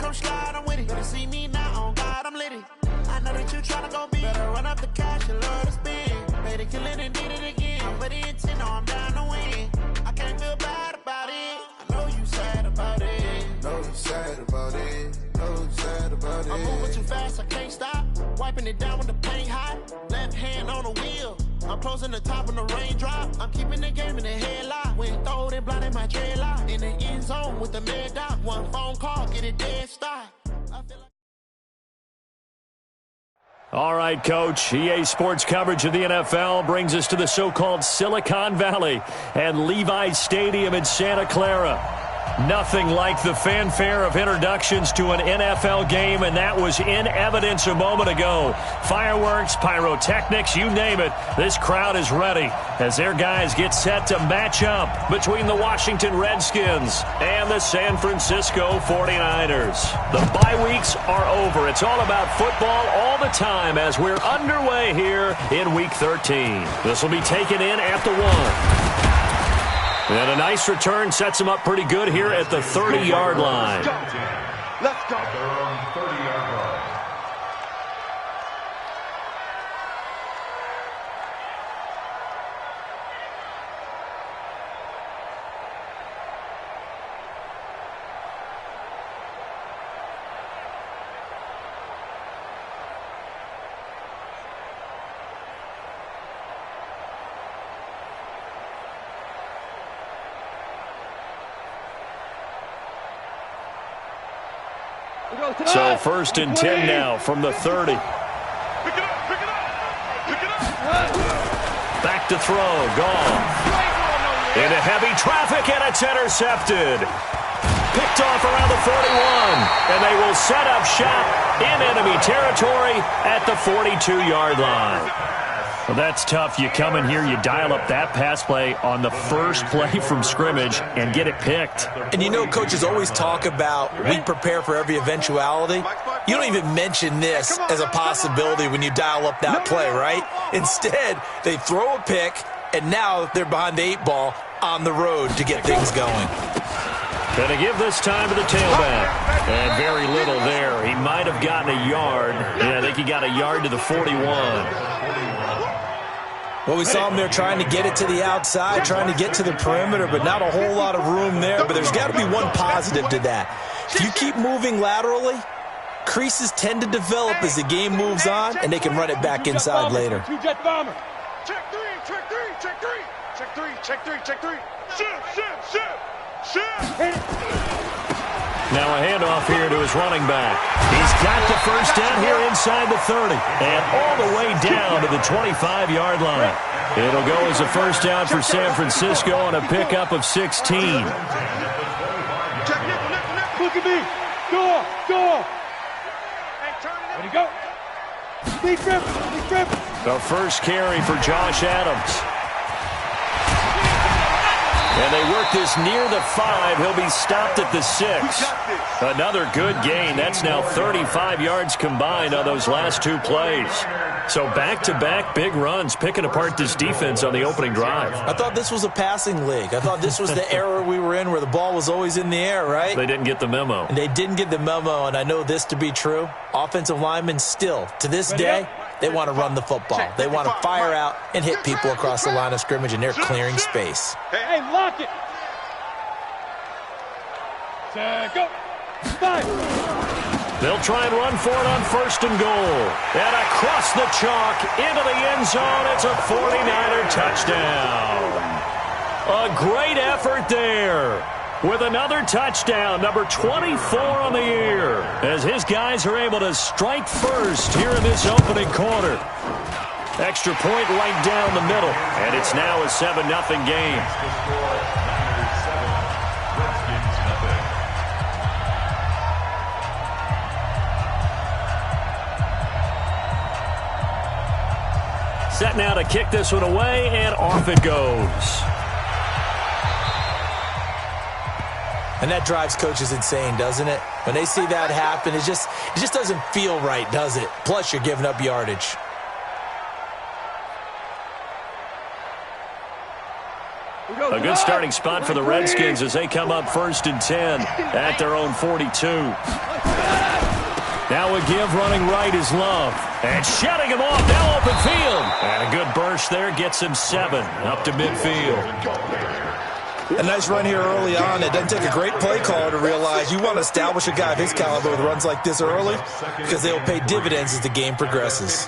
gon' slide, I'm with it. Better see me now, on God, I'm litty. I know that you tryna go big. Better run up the cash and love to spend. Made it, kill it, and did it again. I'm with the intent, no, I'm down to win. I can't feel bad about it. I know you sad about it. Know you sad about it. Know you sad about it. I'm moving too fast, I can't stop. Wiping it down when the paint hot. Left hand on the wheel. I'm closing the top when the raindrop. I'm keeping the game in the headlock. When throwed and blinded my dreadlock. In the end zone with the mad dot. One phone call, get it dead stop. I feel like all right, Coach. EA Sports coverage of the NFL brings us to the so-called Silicon Valley and Levi's Stadium in Santa Clara. Nothing like the fanfare of introductions to an NFL game, and that was in evidence a moment ago. Fireworks, pyrotechnics, you name it. This crowd is ready as their guys get set to match up between the Washington Redskins and the San Francisco 49ers. The bye weeks are over. It's all about football all the time as we're underway here in Week 13. This will be taken in at the 1. And a nice return sets him up pretty good here at the 30-yard line. Let's go. 30-yard line. So 1st and 10 now from the 30. Back to throw. Gone. Into heavy traffic, and it's intercepted. Picked off around the 41. And they will set up shop in enemy territory at the 42-yard line. Well, that's tough. You come in here, you dial up that pass play on the first play from scrimmage and get it picked. And you know, coaches always talk about we prepare for every eventuality. You don't even mention this as a possibility when you dial up that play, right? Instead, they throw a pick, and now they're behind the 8 ball on the road to get things going. Going to give this time to the tailback. And very little there. He might have gotten a yard. Yeah, I think he got a yard to the 41. Well, we saw him there trying to get it to the outside, trying to get to the perimeter, but not a whole lot of room there. But there's got to be one positive to that. If you keep moving laterally, creases tend to develop as the game moves on, and they can run it back inside later. Two-jet bomber. Check three, check three, check three. Check three, check three, check three. Shift. Now a handoff here to his running back. He's got the first down here inside the 30 and all the way down to the 25-yard line. It'll go as a first down for San Francisco on a pickup of 16. Look at me. Go. Ready, go. Big grip. The first carry for Josh Adams. And they work this near the 5. He'll be stopped at the 6. Another good gain. That's now 35 yards combined on those last 2 plays. So back-to-back big runs, picking apart this defense on the opening drive. I thought this was a passing league. I thought this was the era we were in where the ball was always in the air, right? They didn't get the memo. And they didn't get the memo, and I know this to be true. Offensive linemen still, to this day, they want to run the football. They want to fire out and hit people across the line of scrimmage, and they're clearing space. Hey, lock it. Go. 5. They'll try and run for it on 1st and goal. And across the chalk into the end zone. It's a 49er touchdown. A great effort there. With another touchdown, number 24 on the year, as his guys are able to strike first here in this opening quarter. Extra point right down the middle, and it's now a 7-0 game. Set now to kick this one away, and off it goes. And that drives coaches insane, doesn't it? When they see that happen, it just doesn't feel right, does it? Plus, you're giving up yardage. A good starting spot for the Redskins as they come up 1st and 10 at their own 42. Now a give running right is Love. And shutting him off, now open field. And a good burst there gets him 7 up to midfield. A nice run here early on. It doesn't take a great play caller to realize you want to establish a guy of his caliber with runs like this early because they'll pay dividends as the game progresses.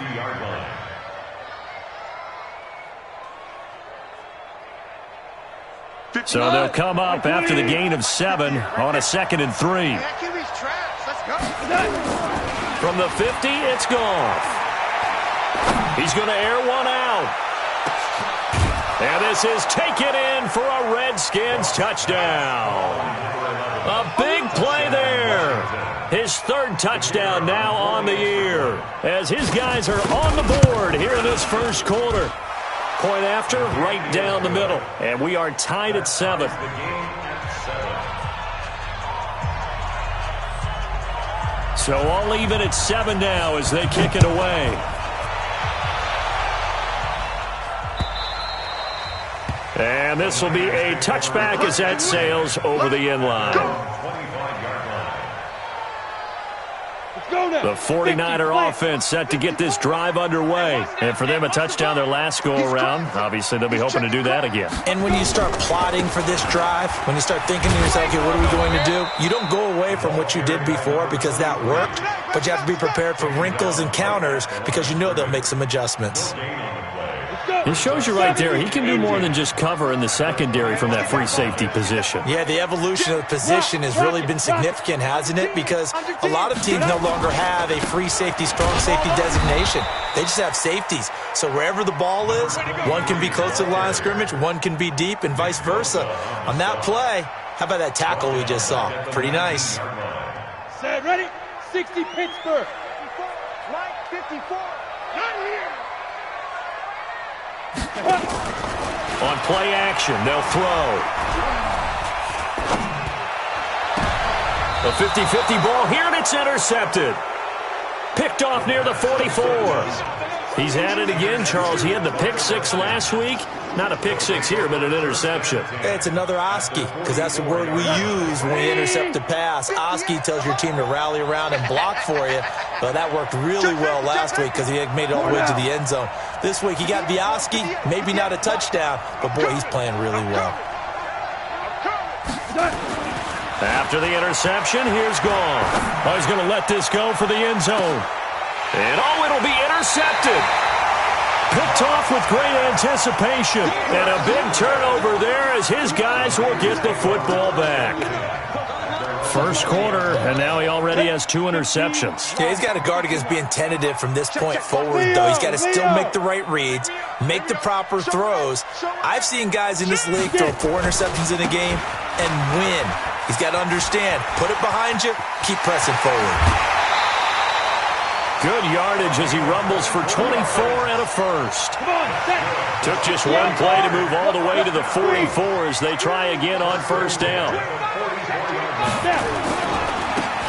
So they'll come up after the gain of 7 on a 2nd and 3. From the 50, it's Goff. He's going to air one out. And this is taken in for a Redskins touchdown. A big play there. His 3rd touchdown now on the year as his guys are on the board here in this first quarter. Point after, right down the middle. And we are tied at 7. So all even at 7 now as they kick it away. And this will be a touchback as that sails over the end line. The 49er offense set to get this drive underway. And for them, a touchdown their last go-around. Obviously, they'll be hoping to do that again. And when you start plotting for this drive, when you start thinking to yourself, okay, what are we going to do? You don't go away from what you did before because that worked, but you have to be prepared for wrinkles and counters because you know they'll make some adjustments. It shows you right there, he can do more than just cover in the secondary from that free safety position. Yeah, the evolution of the position has really been significant, hasn't it? Because a lot of teams no longer have a free safety, strong safety designation. They just have safeties. So wherever the ball is, one can be close to the line of scrimmage, one can be deep, and vice versa. On that play, how about that tackle we just saw? Pretty nice. Set, ready? 60 Pittsburgh. Line 54. Not here. On play action, they'll throw. A 50-50 ball here, and it's intercepted. Picked off near the 44. He's at it again, Charles. He had the pick 6 last week. Not a pick 6 here, but an interception. It's another Oski, because that's the word we use when we intercept a pass. Oski tells your team to rally around and block for you. Well, that worked really well last week because he had made it all the way to the end zone. This week he got the Oski, maybe not a touchdown, but boy, he's playing really well. After the interception, here's Goff. Oh, he's going to let this go for the end zone. And it'll be intercepted. Picked off with great anticipation. And a big turnover there as his guys will get the football back. First quarter, and now he already has 2 interceptions. Yeah, he's got to guard against being tentative from this point forward, though. He's got to still make the right reads, make the proper throws. I've seen guys in this league throw 4 interceptions in a game and win. He's got to understand, put it behind you, keep pressing forward. Good yardage as he rumbles for 24 and a first. Took just one play to move all the way to the 44 as they try again on first down.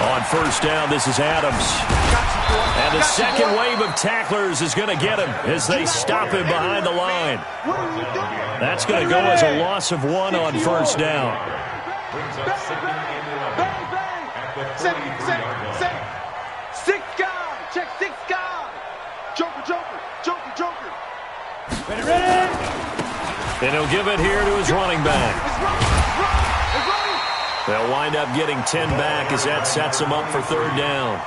On first down, this is Adams. And the second wave of tacklers is going to get him as they stop him behind the line. That's going to go as a loss of 1 on first down. Six guys. Check 6 guys. Joker. Ready. And he'll give it here to his running back. They'll wind up getting 10 back as that sets them up for third down.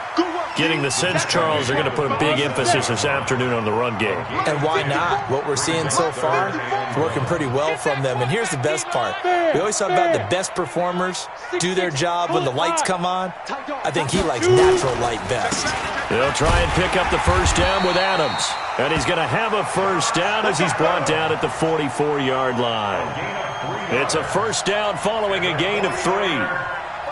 Getting the sense, Charles, they're going to put a big emphasis this afternoon on the run game. And why not? What we're seeing so far is working pretty well from them. And here's the best part. We always talk about the best performers do their job when the lights come on. I think he likes natural light best. They'll try and pick up the first down with Adams. And he's going to have a first down as he's brought down at the 44-yard line. It's a first down following a gain of 3.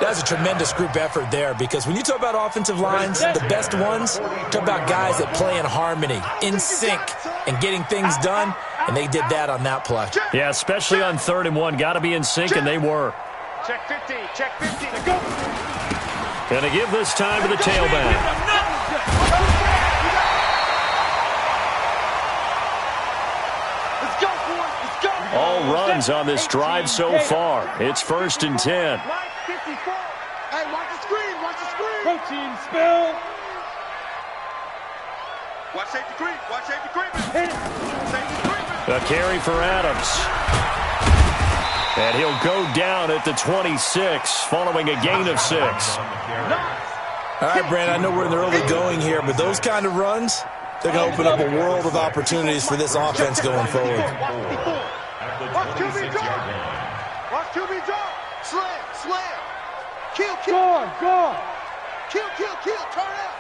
That's a tremendous group effort there because when you talk about offensive lines, the best ones, talk about guys that play in harmony, in sync, and getting things done, and they did that on that play. Yeah, especially on 3rd and 1. Got to be in sync, and they were. Check 50. Go. Going to give this time to the tailback. all runs on this drive so far. It's 1st and 10. Hey, watch the screen, watch the screen. Protein spill. Watch safety creep, watch safety creeping. Safety creeping. A carry for Adams. And he'll go down at the 26 following a gain of 6. All right, Brandon, I know we're in the early going here, but those kind of runs, they're going to open up a world of opportunities for this offense going forward. Watch QB drop. Watch QB drop. Slam, slam. Kill, kill. Gone. Kill, turn out.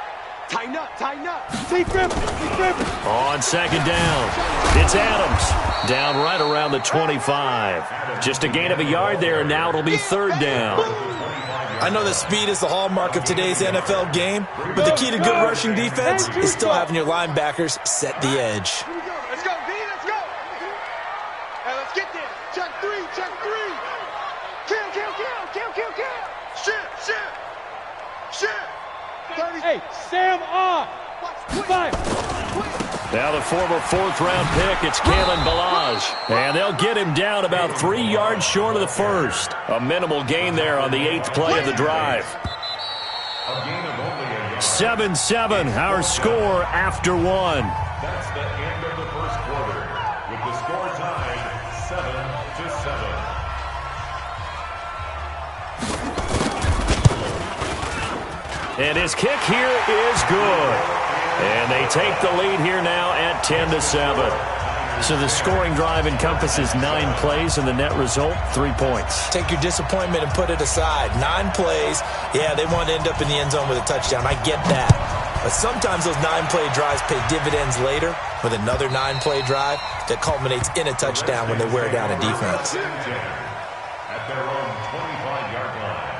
Tighten up. See Griffin. On 2nd down, it's Adams. Down right around the 25. Just a gain of a yard there, and now it'll be 3rd down. I know that speed is the hallmark of today's NFL game, but the key to good rushing defense is still having your linebackers set the edge. Let's go, D, let's go. Hey, let's get there. Check three. Kill. Shit. 30. Hey, Sam on. Fire. Now the former 4th-round pick, it's Kalen Balaj. And they'll get him down about 3 yards short of the 1st. A minimal gain there on the 8th play of the drive. 7-7, our score after 1. That's the end of the first quarter, with the score tied 7-7. And his kick here is good. And they take the lead here now at 10-7. So the scoring drive encompasses 9 plays, and the net result, 3 points. Take your disappointment and put it aside. 9 plays, yeah, they want to end up in the end zone with a touchdown. I get that. But sometimes those 9-play drives pay dividends later with another 9-play drive that culminates in a touchdown when they wear down a defense. At their own 25-yard line.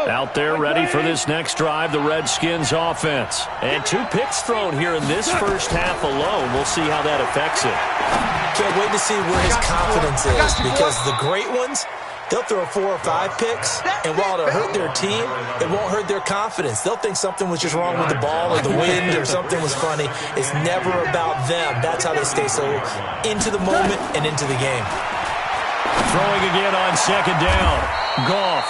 Out there ready for this next drive, the Redskins offense. And 2 picks thrown here in this first half alone. We'll see how that affects it. Can't wait to see where his confidence is, because the great ones, they'll throw 4 or 5 picks, and while it'll hurt their team, it won't hurt their confidence. They'll think something was just wrong with the ball or the wind or something was funny. It's never about them. That's how they stay so into the moment and into the game. Throwing again on 2nd down. Goff.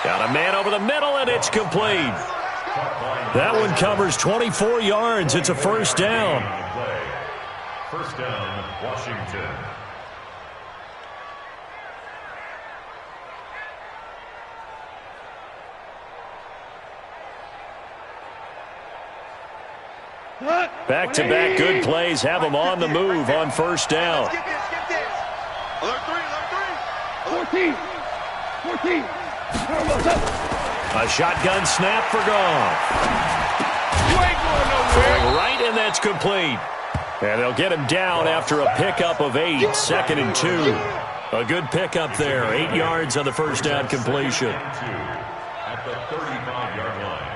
Got a man over the middle, and it's complete. That one covers 24 yards. It's a 1st down. First down, Washington. Back-to-back good plays have them on the move on 1st down. Get this. Alert 3. 14. A shotgun snap for Goff. You ain't going nowhere. Throwing right, and that's complete. And they'll get him down after a pickup of 8, 2nd and 2. A good pickup there, 8 yards on the 1st down completion. At the 35-yard line.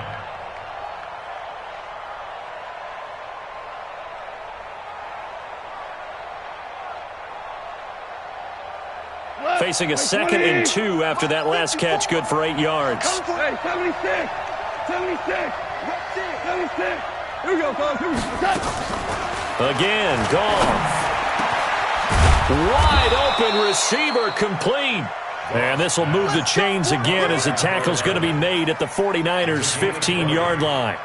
Facing a 2nd and 2 after that last catch, good for 8 yards. Hey, 76. Here we go, fellas. Again, Goff. Wide open receiver, complete. And this will move the chains again as the tackle's going to be made at the 49ers' 15-yard line.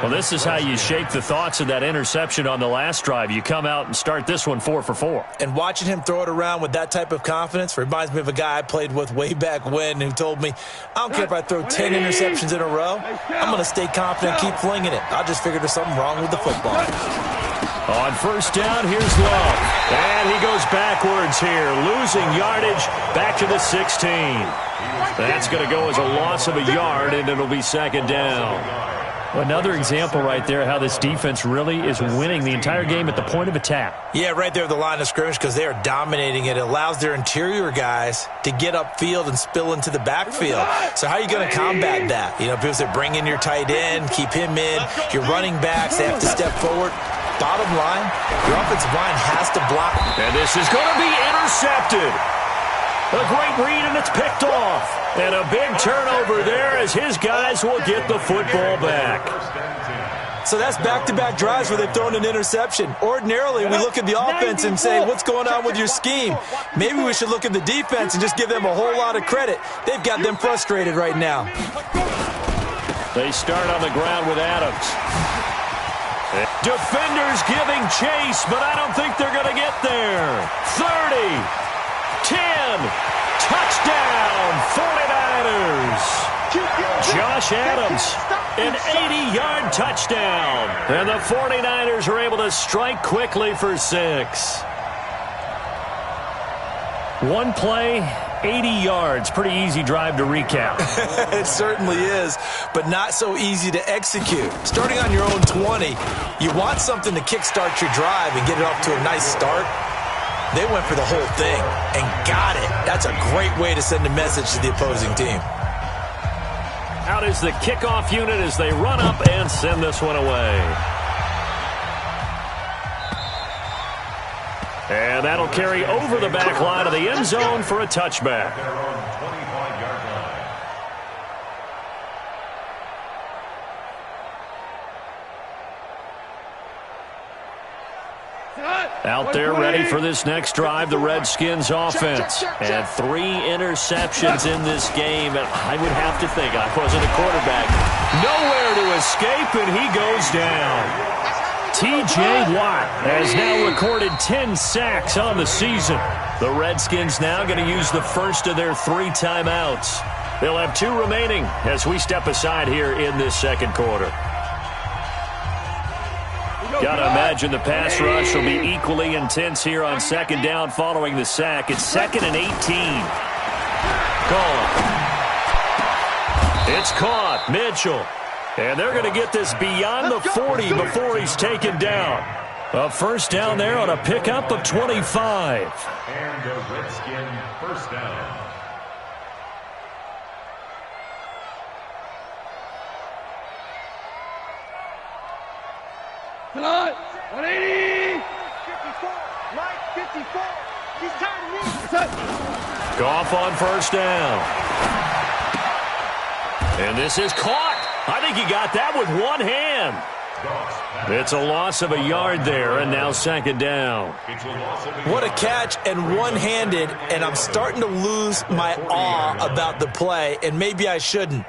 Well, this is how you shake the thoughts of that interception on the last drive. You come out and start this one 4 for 4. And watching him throw it around with that type of confidence reminds me of a guy I played with way back when who told me, I don't care if I throw 10 interceptions in a row, I'm going to stay confident, keep flinging it. I just figured there's something wrong with the football. On 1st down, here's Love. And he goes backwards here, losing yardage back to the 16. That's going to go as a loss of a yard, and it'll be 2nd down. Another example right there how this defense really is winning the entire game at the point of attack. Yeah, right there at the line of scrimmage, because they are dominating it. It allows their interior guys to get upfield and spill into the backfield. So how are you going to combat that? You know, people say bring in your tight end, keep him in. Your running backs, they have to step forward. Bottom line, your offensive line has to block. And this is going to be intercepted. A great read, and it's picked off. And a big turnover there as his guys will get the football back. So that's back-to-back drives where they've thrown an interception. Ordinarily, we look at the offense and say, what's going on with your scheme? Maybe we should look at the defense and just give them a whole lot of credit. They've got them frustrated right now. They start on the ground with Adams. Defenders giving chase, but I don't think they're going to get there. 30, 10, touchdown, 49ers. Josh Adams, an 80-yard touchdown. And the 49ers are able to strike quickly for 6. One play, 80 yards. Pretty easy drive to recap. It certainly is, but not so easy to execute. Starting on your own 20, you want something to kickstart your drive and get it off to a nice start. They went for the whole thing and got it. That's a great way to send a message to the opposing team. Out is the kickoff unit as they run up and send this one away. And that'll carry over the back line of the end zone for a touchback. Out there ready for this next drive, the Redskins offense. And 3 interceptions in this game. And I would have to think, I wasn't a quarterback, nowhere to escape, and he goes down. T.J. Watt has now recorded 10 sacks on the season. The Redskins now going to use the first of their 3 timeouts. They'll have 2 remaining as we step aside here in this second quarter. Got to imagine the pass rush will be equally intense here on second down following the sack. It's 2nd and 18. Gone. It's caught. Mitchell. And they're going to get this beyond the 40 before he's taken down. A first down there on a pickup of 25. And a Redskin first down. Tonight, 180. 54. Mike, 54. He's tired of me. Goff on first down. And this is caught. I think he got that with one hand. It's a loss of a yard there, and now second down. What a catch, and one-handed, and I'm starting to lose my awe about the play, and maybe I shouldn't.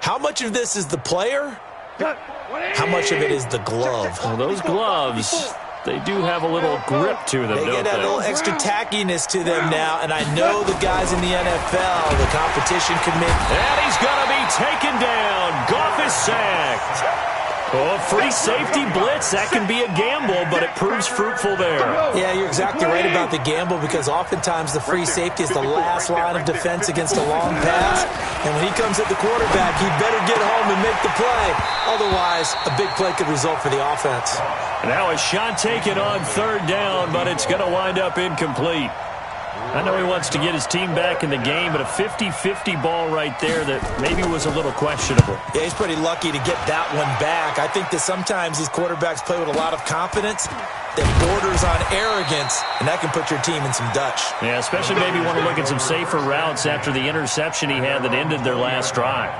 How much of this is the player? How much of it is the glove? Well, those gloves, they do have a little grip to them, They don't get that they? little extra tackiness to them now, and I know the guys in the NFL, the competition committee. And he's going to be taken down. Goff is sacked. Oh, free safety blitz. That can be a gamble, but it proves fruitful there. Yeah, you're exactly right about the gamble because oftentimes the free safety is the last line of defense against a long pass. And when he comes at the quarterback, he better get home and make the play. Otherwise, a big play could result for the offense. Now a shot taken on third down, but it's going to wind up incomplete. I know he wants to get his team back in the game, but a 50-50 ball right there that maybe was a little questionable. Yeah, he's pretty lucky to get that one back. I think that sometimes these quarterbacks play with a lot of confidence that borders on arrogance, and that can put your team in some Dutch. Yeah, especially maybe want to look at some safer routes after the interception he had that ended their last drive.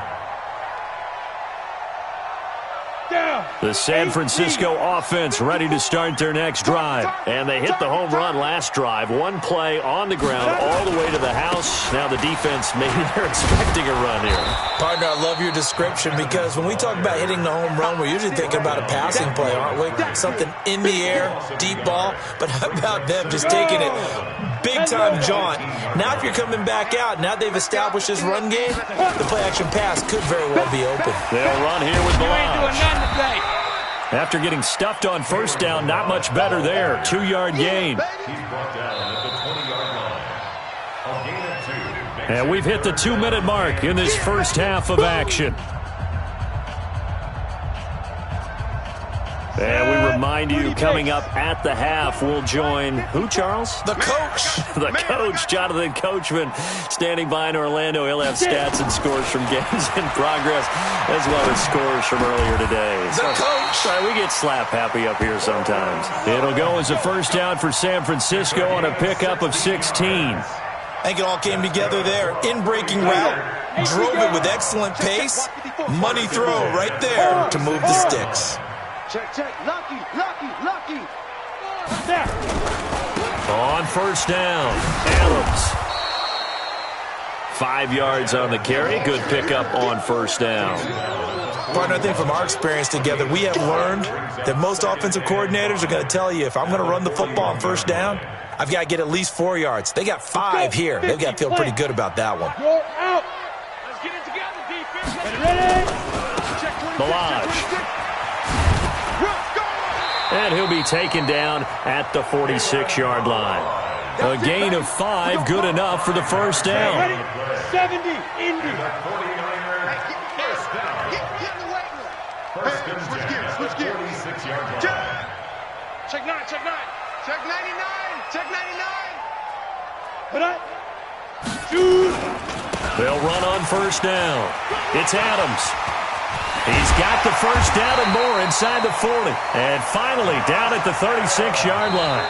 The San Francisco offense ready to start their next drive. And they hit the home run last drive. One play on the ground all the way to the house. Now the defense, maybe they're expecting a run here. Partner, I love your description because when we talk about hitting the home run, we're usually thinking about a passing play, aren't we? Something in the air, deep ball. But how about them just taking it big-time jaunt? Now if you're coming back out, now they've established this run game, the play-action pass could very well be open. They'll run here with Blanche. After getting stuffed on first down, not much better there. 2-yard gain. And we've hit the 2-minute mark in this first half of action. And we remind you, coming up at the half, we'll join who, Charles? The coach. The coach, Jonathan Coachman, standing by in Orlando. He'll have stats and scores from games in progress, as well as scores from earlier today. The coach. Sorry, we get slap happy up here sometimes. It'll go as a first down for San Francisco on a pickup of 16. I think it all came together there. In-breaking route. drove it with excellent pace. Money throw right there to move the sticks. Check. Lucky. There. On first down, Adams. 5 yards on the carry. Good pickup on first down. Partner, I think from our experience together, we have learned that most offensive coordinators are going to tell you, if I'm going to run the football on first down, I've got to get at least 4 yards. They got 5 here. They've got to feel pretty good about that one. You're out. Let's get it together, defense. Ready? Balaj. And he'll be taken down at the 46-yard line. A gain of 5, good enough for the first down. Ready? 70, Indy. Switch gears. 46-yard line. Check 9. Check 99. Put up. Shoot. They'll run on first down. It's Adams. He's got the first down and more inside the 40. And finally down at the 36-yard line.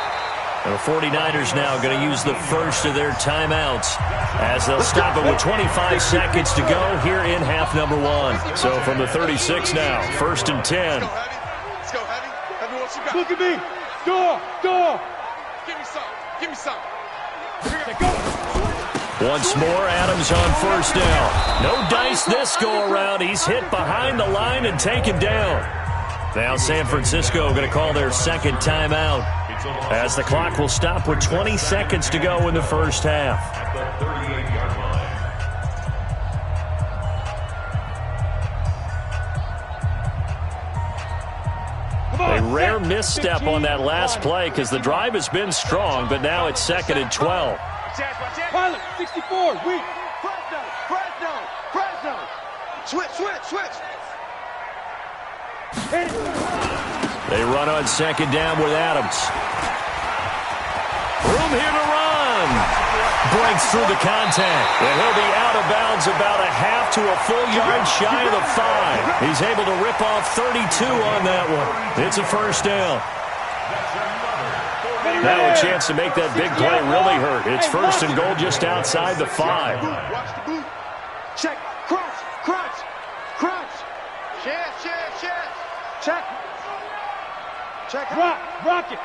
The 49ers now going to use the first of their timeouts as they'll stop it with 25 seconds to go here in half number 1. So from the 36 now, 1st and 10. Let's go, Heavy. Heavy, what you got? Look at me. Door. Give me some. Once more, Adams on first down. No dice this go-around. He's hit behind the line and taken down. Now San Francisco going to call their second timeout as the clock will stop with 20 seconds to go in the first half. At the 38-yard line. A rare misstep on that last play because the drive has been strong, but now it's 2nd and 12. Pilot, 64, weak. Fresno. Switch. They run on second down with Adams. Room here to run. Breaks through the contact. And he'll be out of bounds about a half to a full yard shy of the 5. He's able to rip off 32 on that one. It's a first down. Now a chance to make that big play really hurt. It's 1st and goal just outside the 5. Watch the boot. Check. Crunch. Chance. Check. Rock it.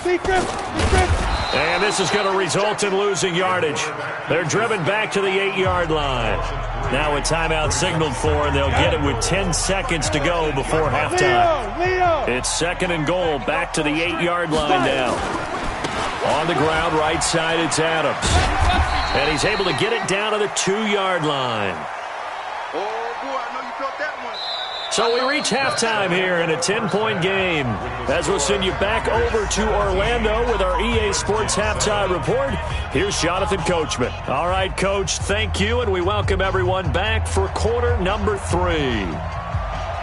Be grip. And this is going to result in losing yardage. They're driven back to the 8-yard line. Now a timeout signaled for, and they'll get it with 10 seconds to go before halftime. Leo. It's 2nd and goal, back to the 8-yard line now. On the ground, right side, it's Adams. And he's able to get it down to the 2-yard line. Oh, boy, I know you felt that one. So we reach halftime here in a 10-point game. As we'll send you back over to Orlando with our EA Sports Halftime Report, here's Jonathan Coachman. All right, Coach, thank you, and we welcome everyone back for quarter number 3.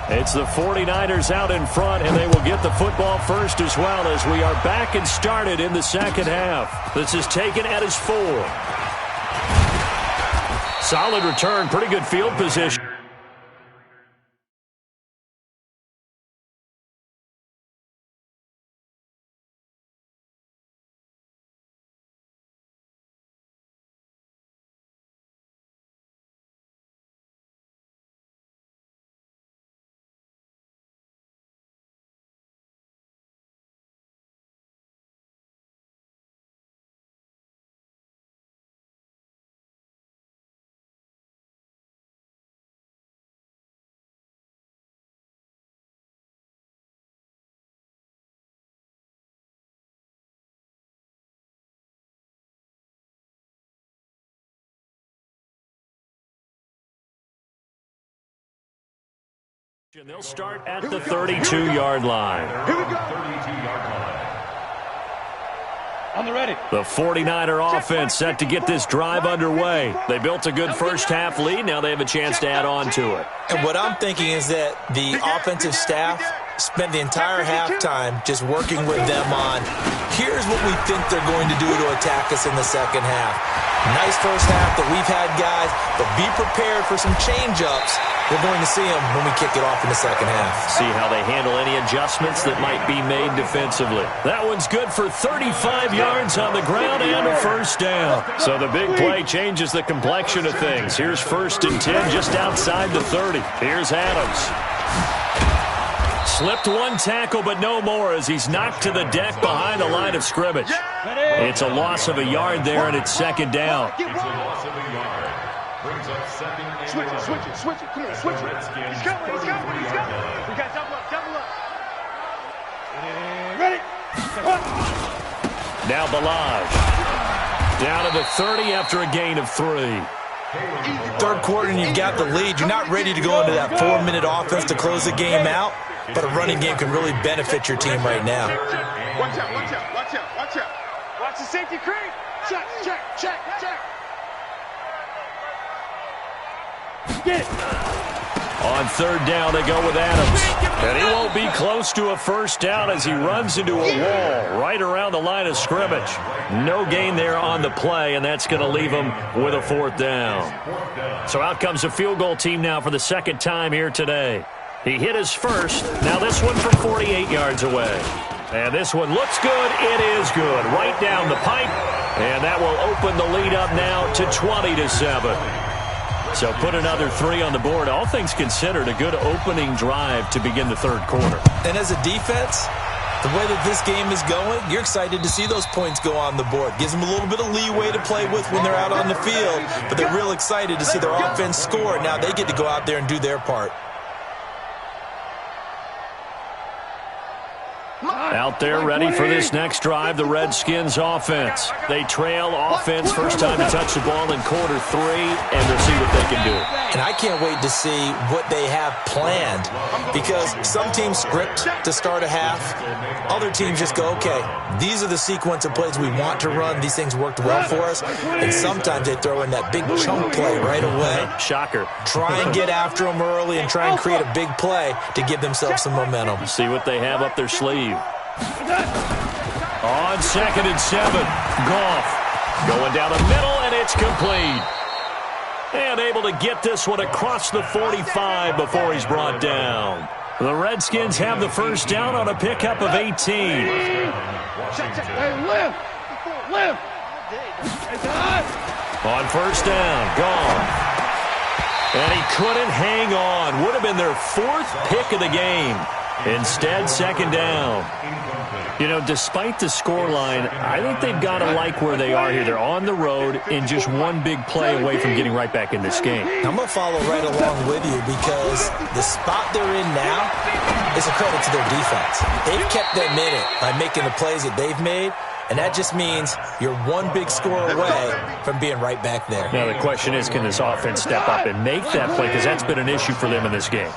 It's the 49ers out in front, and they will get the football first as well as we are back and started in the second half. This is taken at his 4. Solid return, pretty good field position. And they'll start at the 32-yard line. Here we go. 32-yard line. On the ready. The 49er offense set to get this drive underway. They built a good first half lead. Now they have a chance to add on to it. And what I'm thinking is that the offensive staff spent the entire halftime just working with them on, here's what we think they're going to do to attack us in the second half. Nice first half that we've had, guys, but be prepared for some change-ups. We're going to see them when we kick it off in the second half. See how they handle any adjustments that might be made defensively. That one's good for 35 yards on the ground and a first down. So the big play changes the complexion of things. Here's 1st and 10 just outside the 30. Here's Adams. Slipped one tackle, but no more as he's knocked to the deck behind the line of scrimmage. It's a loss of a yard there, and it's 2nd down. It's a loss of a yard. Brings up 2nd and Switch it. Come on, switch it. Redskins, He's coming. We got double up. Ready? Now Balaj. Down to the 30 after a gain of 3. Third quarter and you've got the lead. You're not ready to go into that 4-minute offense to close the game out, but a running game can really benefit your team right now. Watch out. Watch the safety creep. Check. Get it. On 3rd down, they go with Adams. And he won't be close to a first down as he runs into a wall right around the line of scrimmage. No gain there on the play, and that's going to leave him with a 4th down. So out comes a field goal team now for the 2nd time here today. He hit his first. Now this one from 48 yards away. And this one looks good. It is good. Right down the pipe. And that will open the lead up now to 20-7. So put another 3 on the board. All things considered, a good opening drive to begin the 3rd quarter. And as a defense, the way that this game is going, you're excited to see those points go on the board. Gives them a little bit of leeway to play with when they're out on the field, but they're real excited to see their offense score. Now they get to go out there and do their part. Out there ready for this next drive, the Redskins offense. They trail offense, first time to touch the ball in quarter 3, and they'll see what they can do. And I can't wait to see what they have planned, because some teams script to start a half. Other teams just go, okay, these are the sequence of plays we want to run. These things worked well for us. And sometimes they throw in that big chunk play right away. Shocker. Try and get after them early and try and create a big play to give themselves some momentum. See what they have up their sleeve. On 2nd and 7, Goff going down the middle, and it's complete. And able to get this one across the 45 before he's brought down. The Redskins have the first down on a pickup of 18. Hey, lift. On first down, Goff. And he couldn't hang on. Would have been their 4th pick of the game. Instead, 2nd down. You know, despite the scoreline, I think they've got to like where they are here. They're on the road and just one big play away from getting right back in this game. I'm going to follow right along with you because the spot they're in now is a credit to their defense. They've kept them in it by making the plays that they've made, and that just means you're one big score away from being right back there. Now, the question is, can this offense step up and make that play? Because that's been an issue for them in this game.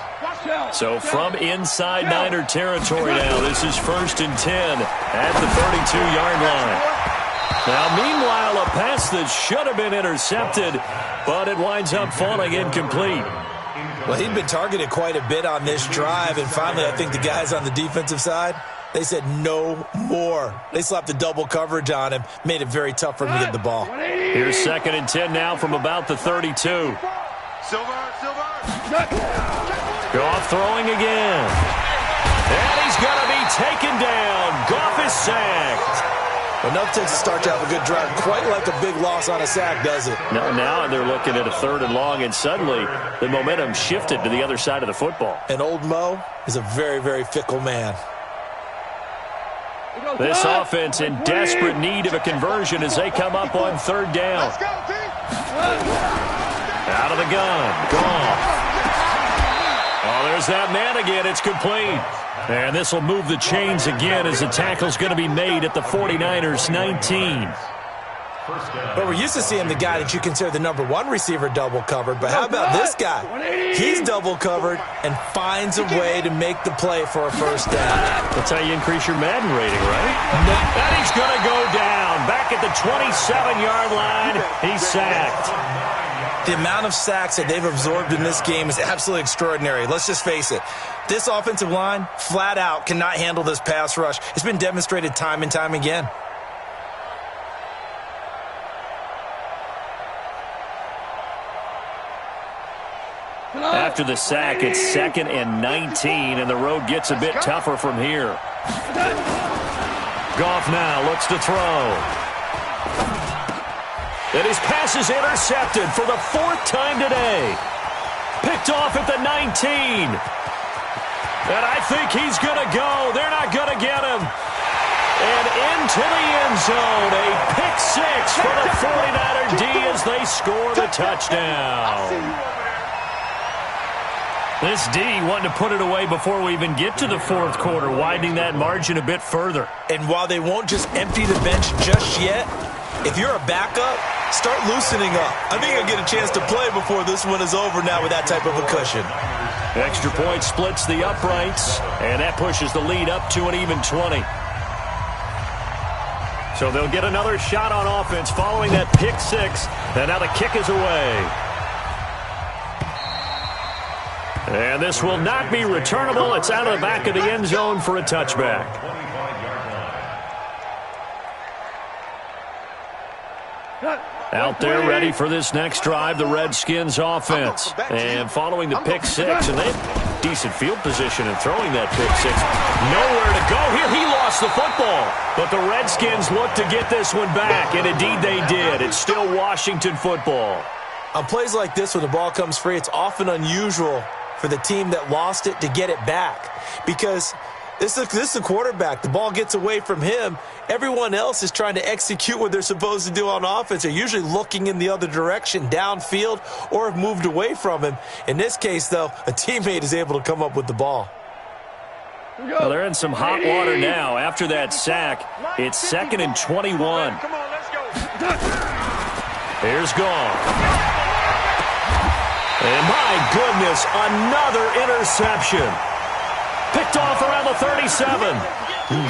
So from inside Niner territory now, this is 1st and 10 at the 32-yard line. Now, meanwhile, a pass that should have been intercepted, but it winds up falling incomplete. Well, he'd been targeted quite a bit on this drive, and finally I think the guys on the defensive side, they said no more. They slapped the double coverage on him, made it very tough for him to get the ball. Here's 2nd and 10 now from about the 32. Silver. Goff throwing again. And he's going to be taken down. Goff is sacked. Enough takes to start to have a good drive. Quite like a big loss on a sack, does it? Now they're looking at a 3rd and long, and suddenly the momentum shifted to the other side of the football. And old Mo is a very, very fickle man. This offense in desperate need of a conversion as they come up on 3rd down. Out of the gun. Goff. Oh, there's that man again. It's complete. And this will move the chains again as the tackle's going to be made at the 49ers 19. But we're used to seeing the guy that you consider the number 1 receiver double covered. But how about this guy? He's double covered and finds a way to make the play for a first down. That's how you increase your Madden rating, right? And he's going to go down. Back at the 27-yard line, he's sacked. The amount of sacks that they've absorbed in this game is absolutely extraordinary. Let's just face it. This offensive line, flat out, cannot handle this pass rush. It's been demonstrated time and time again. After the sack, it's 2nd and 19, and the road gets a bit tougher from here. Goff now looks to throw. And his pass is intercepted for the 4th time today. Picked off at the 19. And I think he's going to go. They're not going to get him. And into the end zone. A pick 6 for the 49er D as they score the touchdown. This D wanting to put it away before we even get to the 4th quarter, widening that margin a bit further. And while they won't just empty the bench just yet, if you're a backup, start loosening up. I think you'll get a chance to play before this one is over now with that type of a cushion. Extra point splits the uprights, and that pushes the lead up to an even 20. So they'll get another shot on offense following that pick 6, and now the kick is away. And this will not be returnable. It's out of the back of the end zone for a touchback. Out there ready for this next drive, the Redskins offense. And following the pick 6, and they have decent field position in throwing that pick 6. Nowhere to go here. He lost the football. But the Redskins look to get this one back, and indeed they did. It's still Washington football. On plays like this, when the ball comes free, it's often unusual for the team that lost it to get it back. Because this is a quarterback. The ball gets away from him. Everyone else is trying to execute what they're supposed to do on offense. They're usually looking in the other direction, downfield, or have moved away from him. In this case, though, a teammate is able to come up with the ball. Well, they're in some hot water now. After that sack, it's 2nd and 21. Come on, let's go. Here's Goff. And my goodness, another interception. Picked off around the 37.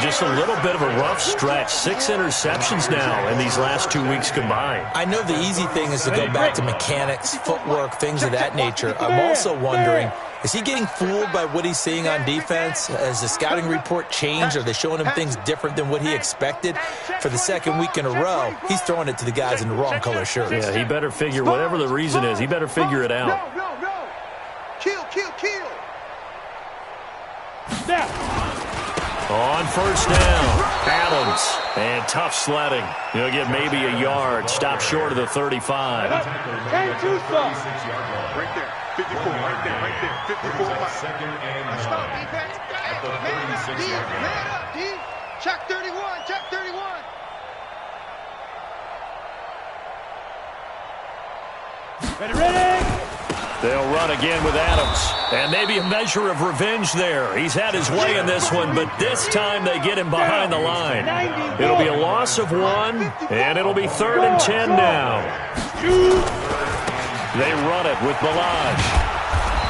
Just a little bit of a rough stretch. 6 interceptions now in these last 2 weeks combined. I know the easy thing is to go back to mechanics, footwork, things of that nature. I'm also wondering, is he getting fooled by what he's seeing on defense? Has the scouting report changed? Are they showing him things different than what he expected? For the 2nd week in a row, he's throwing it to the guys in the wrong color shirts. Yeah, he better figure, whatever the reason is, he better figure it out. No. Kill. On first down, Adams. And tough sledding. He'll get maybe a yard. Stop short of the 35. Ain't too soft. Right there. 54, right there. 54. Let's stop, defense. Man up, D. Check 31. Ready. They'll run again with Adams. And maybe a measure of revenge there. He's had his way in this one, but this time they get him behind the line. It'll be a loss of 1, and it'll be 3rd and 10 now. They run it with Balaj.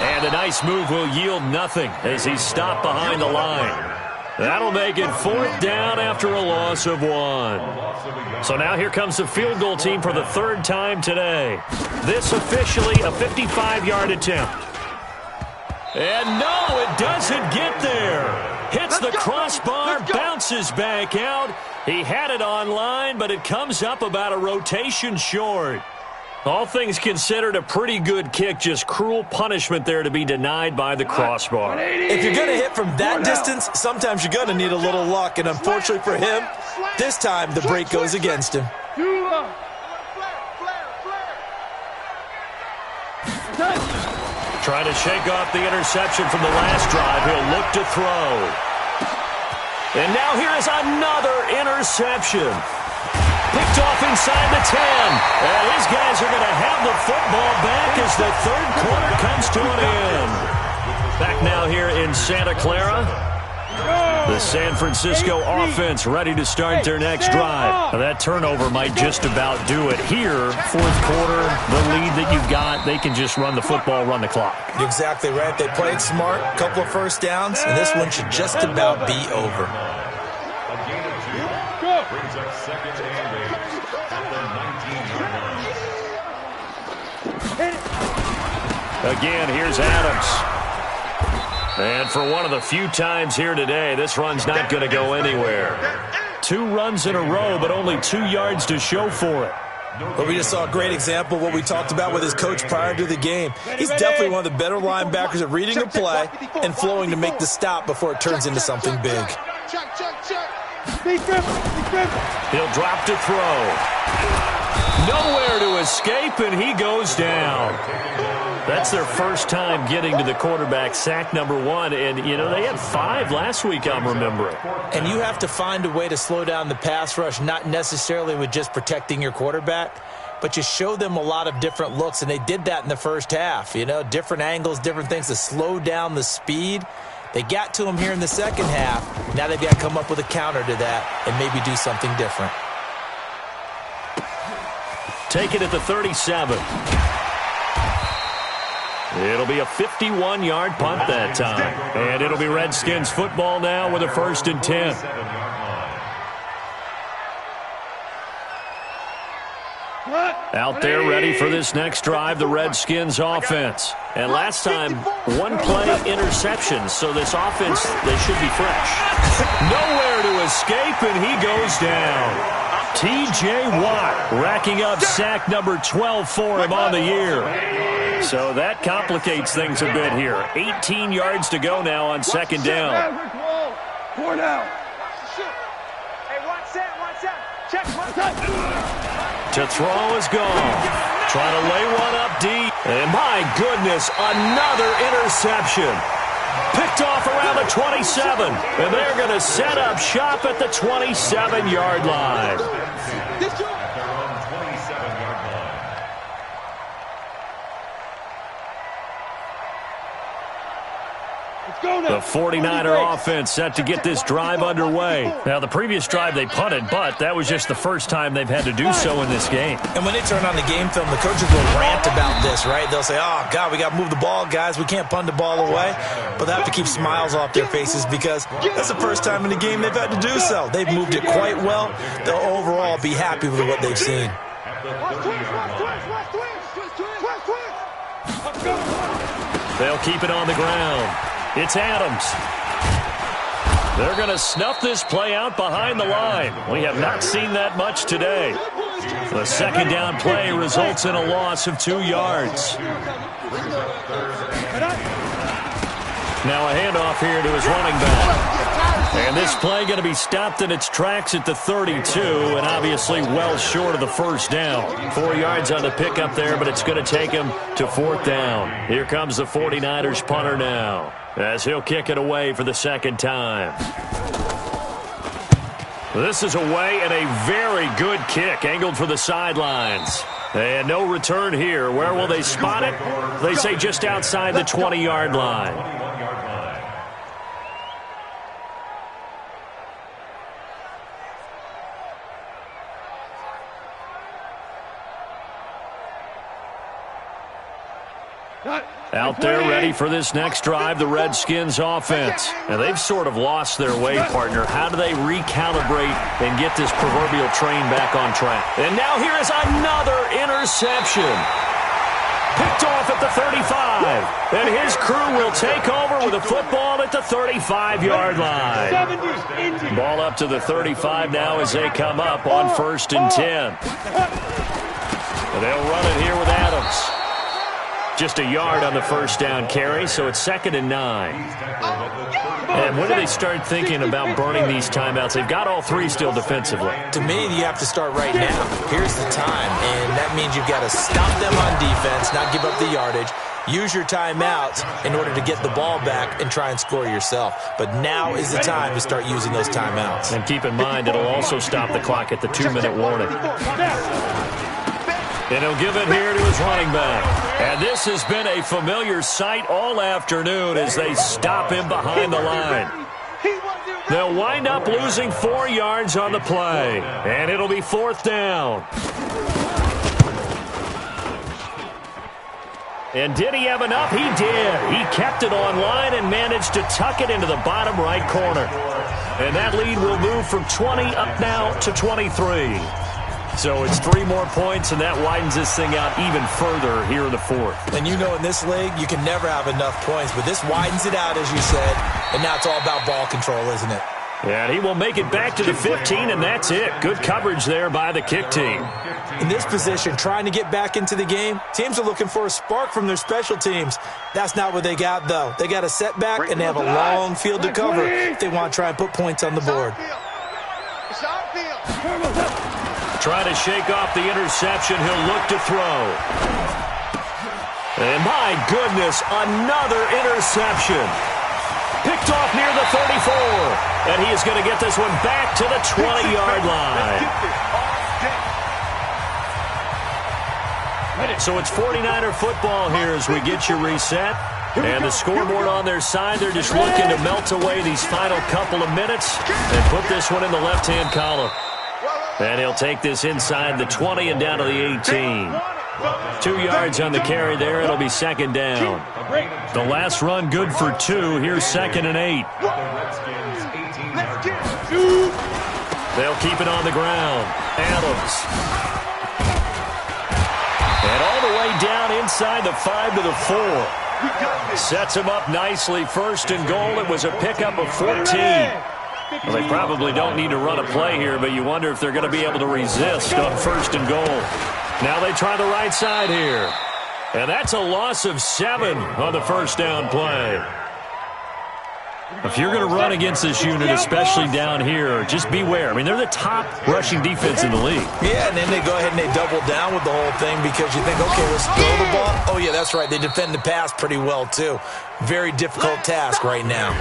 And a nice move will yield nothing as he's stopped behind the line. That'll make it 4th down after a loss of 1. So now here comes the field goal team for the 3rd time today. This officially a 55-yard attempt. And no, it doesn't get there. Hits the crossbar, bounces back out. He had it on line, but it comes up about a rotation short. All things considered, a pretty good kick, just cruel punishment there to be denied by the crossbar. If you're going to hit from that distance, sometimes you're going to need a little luck, and unfortunately for him, this time the break goes against him. Trying to shake off the interception from the last drive. He'll look to throw. And now here is another interception. Picked off inside the 10. And these guys are going to have the football back as the 3rd quarter comes to an end. Back now here in Santa Clara. The San Francisco offense ready to start their next drive. Now that turnover might just about do it. Here, 4th quarter, the lead that you've got, they can just run the football, run the clock. You're exactly right. They played smart, a couple of first downs, and this one should just about be over. A gain of 2 brings up 2nd and 8 at the 19-yard line. Again, here's Adams. And for one of the few times here today, this run's not going to go anywhere. 2 runs in a row, but only 2 yards to show for it. But we just saw a great example of what we talked about with his coach prior to the game. He's definitely one of the better linebackers at reading a play and flowing to make the stop before it turns into something big. He'll drop to throw. Nowhere to escape, and he goes down. That's their first time getting to the quarterback, sack number 1. And, you know, they had 5 last week, I'm remembering. And you have to find a way to slow down the pass rush, not necessarily with just protecting your quarterback, but you show them a lot of different looks, and they did that in the first half. You know, different angles, different things to slow down the speed. They got to him here in the second half. Now they've got to come up with a counter to that and maybe do something different. Take it at the 37. It'll be a 51-yard punt that time. And it'll be Redskins football now with a 1st and 10. Out there ready for this next drive, the Redskins offense. And last time, 1-play interception, so this offense, they should be fresh. Nowhere to escape, and he goes down. T.J. Watt racking up sack number 12 for him on the year. So that complicates things a bit here. 18 yards to go now on 2nd down. Four down. Hey, watch that. Check. To throw is gone. Trying to lay one up deep. And my goodness, another interception. Picked off around the 27. And they're going to set up shop at the 27-yard line. The 49er offense set to get this drive underway. Now, the previous drive they punted, but that was just the first time they've had to do so in this game. And when they turn on the game film, the coaches will rant about this, right? They'll say, oh, God, we got to move the ball, guys. We can't punt the ball away. But they have to keep smiles off their faces because that's the first time in the game they've had to do so. They've moved it quite well. They'll overall be happy with what they've seen. They'll keep it on the ground. It's Adams. They're going to snuff this play out behind the line. We have not seen that much today. The 2nd down play results in a loss of 2 yards. Now a handoff here to his running back. And this play going to be stopped in its tracks at the 32, and obviously well short of the 1st down. 4 yards on the pickup there, but it's going to take him to 4th down. Here comes the 49ers punter now, as he'll kick it away for the 2nd time. This is away and a very good kick, angled for the sidelines. And no return here. Where will they spot it? They say just outside the 20-yard line. Out there ready for this next drive, the Redskins offense. And they've sort of lost their way, partner. How do they recalibrate and get this proverbial train back on track? And now here is another interception. Picked off at the 35. And his crew will take over with a football at the 35-yard line. Ball up to the 35 now as they come up on 1st and 10. And they'll run it here with Adams. Just a yard on the 1st down carry, so it's 2nd and 9. And when do they start thinking about burning these timeouts? They've got all 3 still defensively. To me, you have to start right now. Here's the time, and that means you've got to stop them on defense, not give up the yardage. Use your timeouts in order to get the ball back and try and score yourself. But now is the time to start using those timeouts. And keep in mind, it'll also stop the clock at the 2-minute warning. And he'll give it here to his running back. And this has been a familiar sight all afternoon as they stop him behind the line. They'll wind up losing 4 yards on the play. And it'll be 4th down. And did he have enough? He did. He kept it on line and managed to tuck it into the bottom right corner. And that lead will move from 20 up now to 23. So it's 3 more points, and that widens this thing out even further here in the fourth. And you know in this league, you can never have enough points, but this widens it out, as you said, and now it's all about ball control, isn't it? And he will make it back to the 15, and that's it. Good coverage there by the kick team. In this position, trying to get back into the game, teams are looking for a spark from their special teams. That's not what they got, though. They got a setback, and they have a long field to cover if they want to try and put points on the board. Trying to shake off the interception. He'll look to throw. And my goodness, another interception. Picked off near the 34. And he is going to get this one back to the 20-yard line. So it's 49er football here as we get you reset. And the scoreboard on their side, they're just looking to melt away these final couple of minutes and put this one in the left-hand column. And he'll take this inside the 20 and down to the 18. 2 yards on the carry there. It'll be second down. The last run good for 2. Here's 2nd and 8. They'll keep it on the ground. Adams. And all the way down inside the 5 to the 4. Sets him up nicely. 1st and goal. It was a pickup of 14. Well, they probably don't need to run a play here, but you wonder if they're going to be able to resist on 1st and goal. Now they try the right side here. And that's a loss of 7 on the first down play. If you're going to run against this unit, especially down here, just beware. I mean, they're the top rushing defense in the league. Yeah, and then they go ahead and they double down with the whole thing because you think, okay, let's throw the ball. Oh, yeah, that's right. They defend the pass pretty well, too. Very difficult task right now.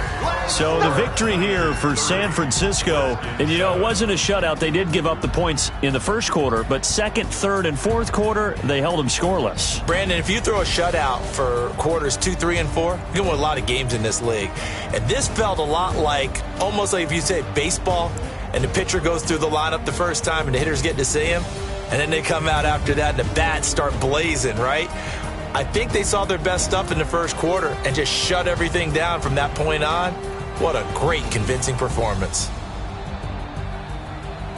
So the victory here for San Francisco, and you know, it wasn't a shutout. They did give up the points in the first quarter, but 2nd, 3rd, and 4th quarter, they held them scoreless. Brandon, if you throw a shutout for quarters 2, 3, and 4, you can win a lot of games in this league. And this felt a lot like, almost like if you say baseball, and the pitcher goes through the lineup the first time and the hitters get to see him, and then they come out after that and the bats start blazing, right? I think they saw their best stuff in the first quarter and just shut everything down from that point on. What a great, convincing performance.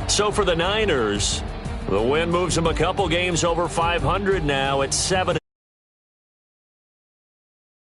So for the Niners, the win moves them a couple games over 500 now at 7.